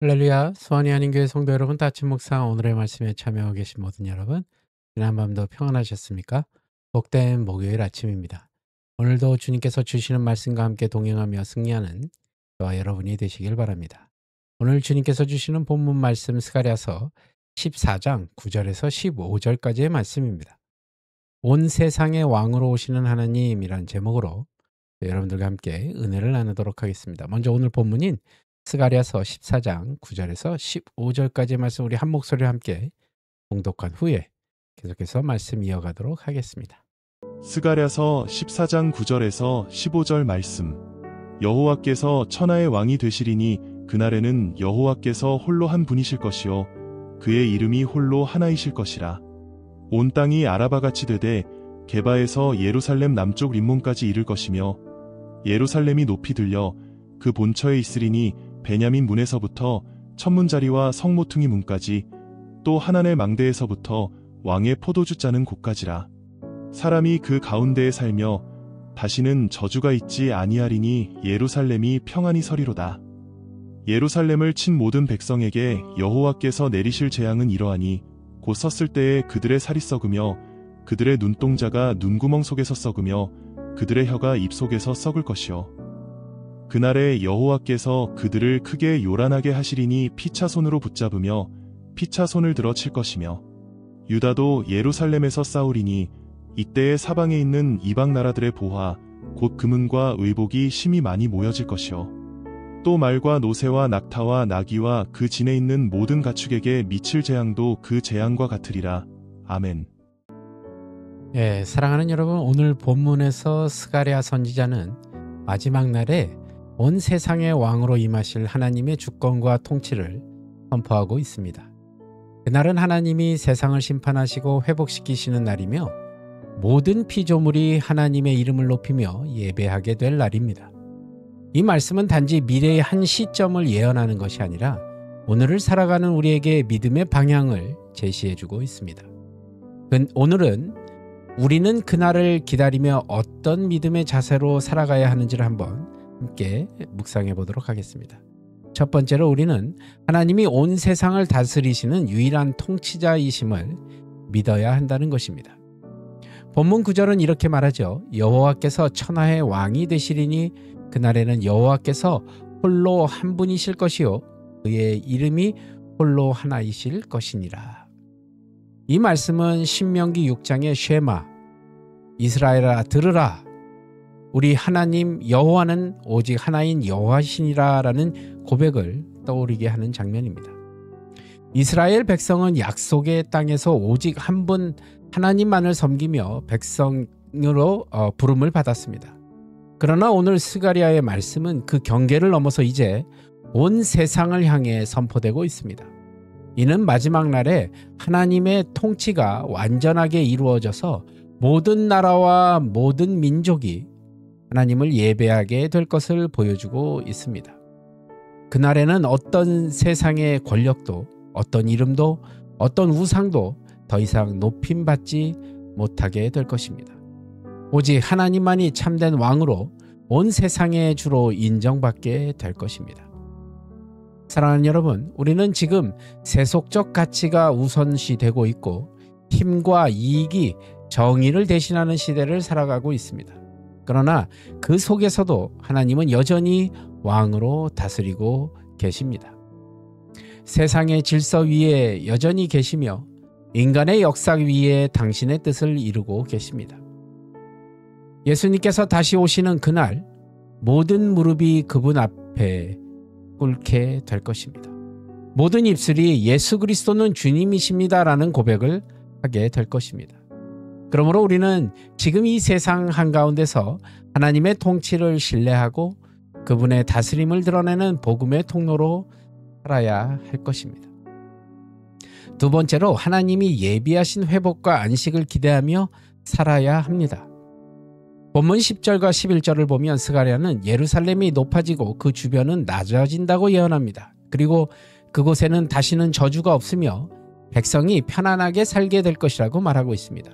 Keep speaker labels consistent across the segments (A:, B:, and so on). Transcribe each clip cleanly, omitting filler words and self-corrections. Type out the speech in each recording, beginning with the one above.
A: 할렐루야, 수원이 한인교회 성도 여러분, 다친 목사 오늘의 말씀에 참여하고 계신 모든 여러분, 지난밤도 평안하셨습니까? 복된 목요일 아침입니다. 오늘도 주님께서 주시는 말씀과 함께 동행하며 승리하는 저와 여러분이 되시길 바랍니다. 오늘 주님께서 주시는 본문 말씀 스가랴서 14장 9절에서 15절까지의 말씀입니다. 온 세상의 왕으로 오시는 하나님이란 제목으로 여러분들과 함께 은혜를 나누도록 하겠습니다. 먼저 오늘 본문인 스가랴서 14장 9절에서 15절까지의 말씀 우리 한 목소리로 함께 봉독한 후에 계속해서 말씀 이어가도록 하겠습니다.
B: 스가랴서 14장 9절에서 15절 말씀. 여호와께서 천하의 왕이 되시리니 그날에는 여호와께서 홀로 한 분이실 것이요 그의 이름이 홀로 하나이실 것이라. 온 땅이 아라바같이 되되 게바에서 예루살렘 남쪽 림몬까지 이를 것이며 예루살렘이 높이 들려 그 본처에 있으리니 베냐민 문에서부터 천문자리와 성모퉁이 문까지 또 하나넬 망대에서부터 왕의 포도주 짜는 곳까지라. 사람이 그 가운데에 살며 다시는 저주가 있지 아니하리니 예루살렘이 평안히 서리로다. 예루살렘을 친 모든 백성에게 여호와께서 내리실 재앙은 이러하니 곧 섰을 때에 그들의 살이 썩으며 그들의 눈동자가 눈구멍 속에서 썩으며 그들의 혀가 입 속에서 썩을 것이요 그날에 여호와께서 그들을 크게 요란하게 하시리니 피차 손으로 붙잡으며 피차 손을 들어 칠 것이며 유다도 예루살렘에서 싸우리니 이때에 사방에 있는 이방 나라들의 보화 곧 금은과 의복이 심히 많이 모여질 것이요 또 말과 노새와 낙타와 나귀와 그 진에 있는 모든 가축에게 미칠 재앙도 그 재앙과 같으리라. 아멘.
A: 예, 사랑하는 여러분, 오늘 본문에서 스가랴 선지자는 마지막 날에 온 세상의 왕으로 임하실 하나님의 주권과 통치를 선포하고 있습니다. 그날은 하나님이 세상을 심판하시고 회복시키시는 날이며 모든 피조물이 하나님의 이름을 높이며 예배하게 될 날입니다. 이 말씀은 단지 미래의 한 시점을 예언하는 것이 아니라 오늘을 살아가는 우리에게 믿음의 방향을 제시해주고 있습니다. 오늘은 우리는 그날을 기다리며 어떤 믿음의 자세로 살아가야 하는지를 한번 함께 묵상해 보도록 하겠습니다. 첫 번째로 우리는 하나님이 온 세상을 다스리시는 유일한 통치자이심을 믿어야 한다는 것입니다. 본문 9절은 이렇게 말하죠. 여호와께서 천하의 왕이 되시리니 그날에는 여호와께서 홀로 한 분이실 것이요 그의 이름이 홀로 하나이실 것이니라. 이 말씀은 신명기 6장의 쉐마, 이스라엘아 들으라, 우리 하나님 여호와는 오직 하나인 여호와시니라 라는 고백을 떠오르게 하는 장면입니다. 이스라엘 백성은 약속의 땅에서 오직 한 분 하나님만을 섬기며 백성으로 부름을 받았습니다. 그러나 오늘 스가랴의 말씀은 그 경계를 넘어서 이제 온 세상을 향해 선포되고 있습니다. 이는 마지막 날에 하나님의 통치가 완전하게 이루어져서 모든 나라와 모든 민족이 하나님을 예배하게 될 것을 보여주고 있습니다. 그날에는 어떤 세상의 권력도 어떤 이름도 어떤 우상도 더 이상 높임받지 못하게 될 것입니다. 오직 하나님만이 참된 왕으로 온 세상의 주로 인정받게 될 것입니다. 사랑하는 여러분, 우리는 지금 세속적 가치가 우선시되고 있고 힘과 이익이 정의를 대신하는 시대를 살아가고 있습니다. 그러나 그 속에서도 하나님은 여전히 왕으로 다스리고 계십니다. 세상의 질서 위에 여전히 계시며 인간의 역사 위에 당신의 뜻을 이루고 계십니다. 예수님께서 다시 오시는 그날 모든 무릎이 그분 앞에 꿇게 될 것입니다. 모든 입술이 예수 그리스도는 주님이십니다라는 고백을 하게 될 것입니다. 그러므로 우리는 지금 이 세상 한가운데서 하나님의 통치를 신뢰하고 그분의 다스림을 드러내는 복음의 통로로 살아야 할 것입니다. 두 번째로 하나님이 예비하신 회복과 안식을 기대하며 살아야 합니다. 본문 10절과 11절을 보면 스가랴는 예루살렘이 높아지고 그 주변은 낮아진다고 예언합니다. 그리고 그곳에는 다시는 저주가 없으며 백성이 편안하게 살게 될 것이라고 말하고 있습니다.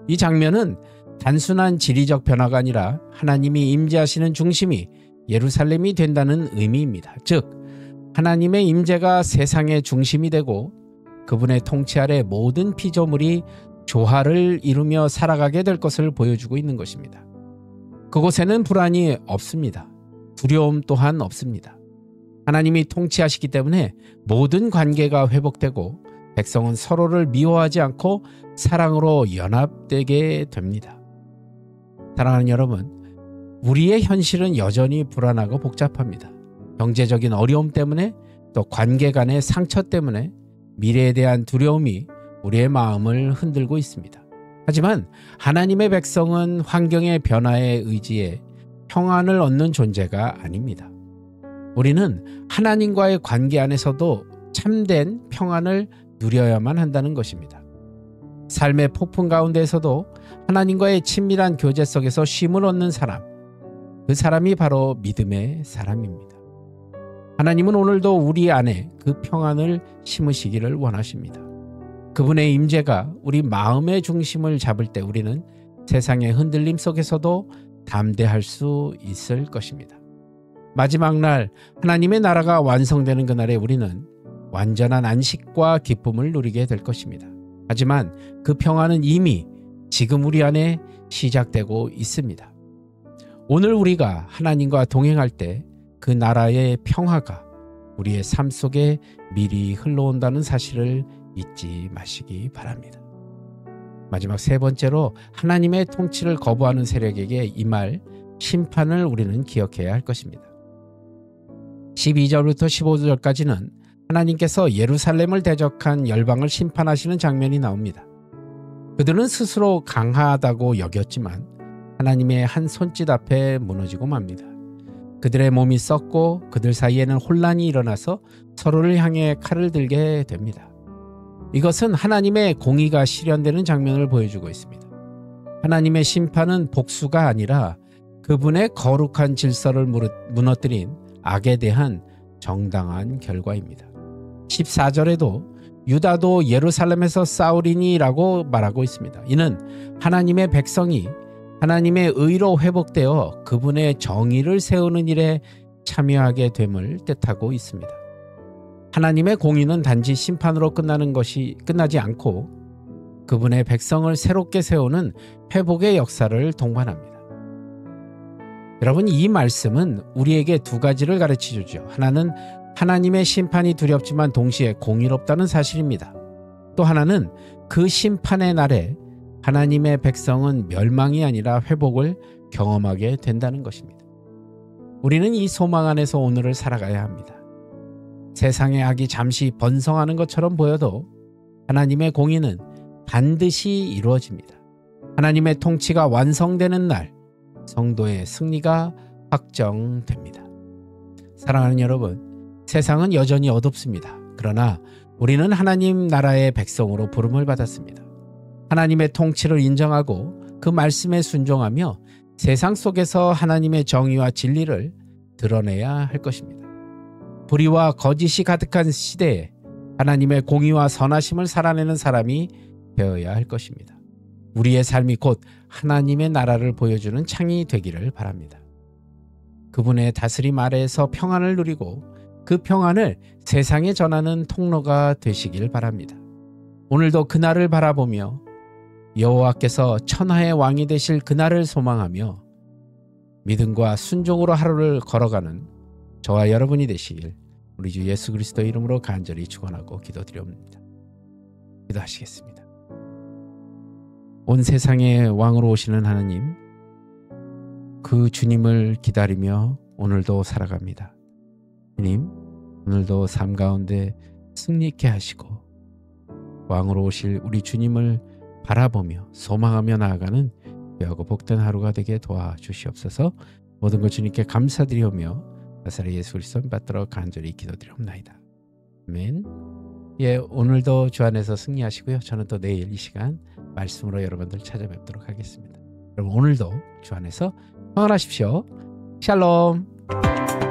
A: 이 장면은 단순한 지리적 변화가 아니라 하나님이 임재하시는 중심이 예루살렘이 된다는 의미입니다. 즉 하나님의 임재가 세상의 중심이 되고 그분의 통치 아래 모든 피조물이 조화를 이루며 살아가게 될 것을 보여주고 있는 것입니다. 그곳에는 불안이 없습니다. 두려움 또한 없습니다. 하나님이 통치하시기 때문에 모든 관계가 회복되고 백성은 서로를 미워하지 않고 사랑으로 연합되게 됩니다. 사랑하는 여러분, 우리의 현실은 여전히 불안하고 복잡합니다. 경제적인 어려움 때문에 또 관계 간의 상처 때문에 미래에 대한 두려움이 우리의 마음을 흔들고 있습니다. 하지만 하나님의 백성은 환경의 변화에 의지해 평안을 얻는 존재가 아닙니다. 우리는 하나님과의 관계 안에서도 참된 평안을 누려야만 한다는 것입니다. 삶의 폭풍 가운데에서도 하나님과의 친밀한 교제 속에서 쉼을 얻는 사람, 그 사람이 바로 믿음의 사람입니다. 하나님은 오늘도 우리 안에 그 평안을 심으시기를 원하십니다. 그분의 임재가 우리 마음의 중심을 잡을 때 우리는 세상의 흔들림 속에서도 담대할 수 있을 것입니다. 마지막 날 하나님의 나라가 완성되는 그날에 우리는 완전한 안식과 기쁨을 누리게 될 것입니다. 하지만 그 평안은 이미 지금 우리 안에 시작되고 있습니다. 오늘 우리가 하나님과 동행할 때 그 나라의 평화가 우리의 삶 속에 미리 흘러온다는 사실을 잊지 마시기 바랍니다. 마지막 세 번째로 하나님의 통치를 거부하는 세력에게 임할 심판을 우리는 기억해야 할 것입니다. 12절부터 15절까지는 하나님께서 예루살렘을 대적한 열방을 심판하시는 장면이 나옵니다. 그들은 스스로 강하다고 여겼지만 하나님의 한 손짓 앞에 무너지고 맙니다. 그들의 몸이 썩고 그들 사이에는 혼란이 일어나서 서로를 향해 칼을 들게 됩니다. 이것은 하나님의 공의가 실현되는 장면을 보여주고 있습니다. 하나님의 심판은 복수가 아니라 그분의 거룩한 질서를 무너뜨린 악에 대한 정당한 결과입니다. 14절에도 유다도 예루살렘에서 싸우리니라고 말하고 있습니다. 이는 하나님의 백성이 하나님의 의로 회복되어 그분의 정의를 세우는 일에 참여하게 됨을 뜻하고 있습니다. 하나님의 공의는 단지 심판으로 끝나지 않고 그분의 백성을 새롭게 세우는 회복의 역사를 동반합니다. 여러분, 이 말씀은 우리에게 두 가지를 가르치죠. 하나는 하나님의 심판이 두렵지만 동시에 공의롭다는 사실입니다. 또 하나는 그 심판의 날에 하나님의 백성은 멸망이 아니라 회복을 경험하게 된다는 것입니다. 우리는 이 소망 안에서 오늘을 살아가야 합니다. 세상의 악이 잠시 번성하는 것처럼 보여도 하나님의 공의는 반드시 이루어집니다. 하나님의 통치가 완성되는 날, 성도의 승리가 확정됩니다. 사랑하는 여러분, 세상은 여전히 어둡습니다. 그러나 우리는 하나님 나라의 백성으로 부름을 받았습니다. 하나님의 통치를 인정하고 그 말씀에 순종하며 세상 속에서 하나님의 정의와 진리를 드러내야 할 것입니다. 불의와 거짓이 가득한 시대에 하나님의 공의와 선하심을 살아내는 사람이 되어야 할 것입니다. 우리의 삶이 곧 하나님의 나라를 보여주는 창이 되기를 바랍니다. 그분의 다스림 아래에서 평안을 누리고 그 평안을 세상에 전하는 통로가 되시길 바랍니다. 오늘도 그날을 바라보며 여호와께서 천하의 왕이 되실 그날을 소망하며 믿음과 순종으로 하루를 걸어가는 저와 여러분이 되시길 우리 주 예수 그리스도의 이름으로 간절히 축원하고 기도드립니다. 기도하시겠습니다. 온 세상의 왕으로 오시는 하나님, 그 주님을 기다리며 오늘도 살아갑니다. 주님, 오늘도 삶 가운데 승리 있게 하시고 왕으로 오실 우리 주님을 바라보며 소망하며 나아가는 귀하고 복된 하루가 되게 도와주시옵소서. 모든 것 주님께 감사드리오며 나사렛 예수 그리스도 받들어 간절히 기도드리옵나이다. 아멘. 예, 오늘도 주 안에서 승리하시고요. 저는 또 내일 이 시간 말씀으로 여러분들 찾아뵙도록 하겠습니다. 여러분, 오늘도 주 안에서 평안하십시오. 샬롬.